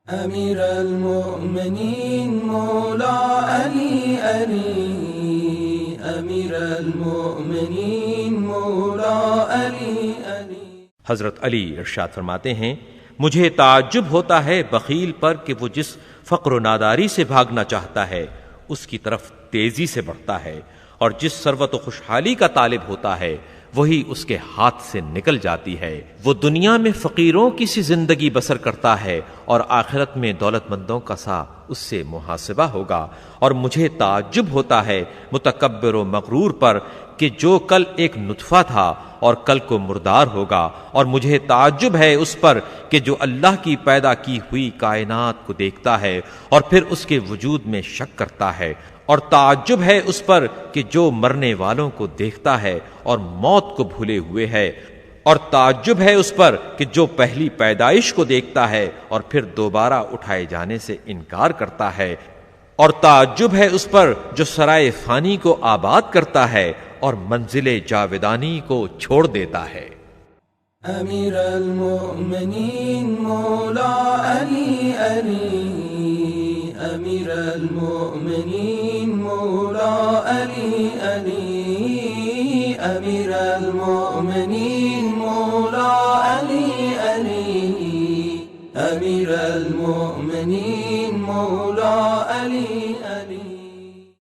امیر المؤمنین مولا علی علی، امیر المؤمنین مولا علی علی۔ حضرت علی ارشاد فرماتے ہیں، مجھے تعجب ہوتا ہے بخیل پر کہ وہ جس فقر و ناداری سے بھاگنا چاہتا ہے اس کی طرف تیزی سے بڑھتا ہے، اور جس ثروت و خوشحالی کا طالب ہوتا ہے وہی اس کے ہاتھ سے نکل جاتی ہے۔ وہ دنیا میں فقیروں کی سی زندگی بسر کرتا ہے اور آخرت میں دولت مندوں کا سا اس سے محاسبہ ہوگا۔ اور مجھے تعجب ہوتا ہے متکبر و مغرور پر کہ جو کل ایک نطفہ تھا اور کل کو مردار ہوگا، اور مجھے تعجب ہے اس پر کہ جو اللہ کی پیدا کی ہوئی کائنات کو دیکھتا ہے اور پھر اس کے وجود میں شک کرتا ہے، اور تعجب ہے اس پر کہ جو مرنے والوں کو دیکھتا ہے اور موت کو بھولے ہوئے ہے، اور تعجب ہے اس پر کہ جو پہلی پیدائش کو دیکھتا ہے اور پھر دوبارہ اٹھائے جانے سے انکار کرتا ہے، اور تعجب ہے اس پر جو سرائے فانی کو آباد کرتا ہے اور منزل جاودانی کو چھوڑ دیتا ہے۔ امیر المؤمنین مولا علی علی، امیر المؤمنین مولا علی علی، امیر المؤمنین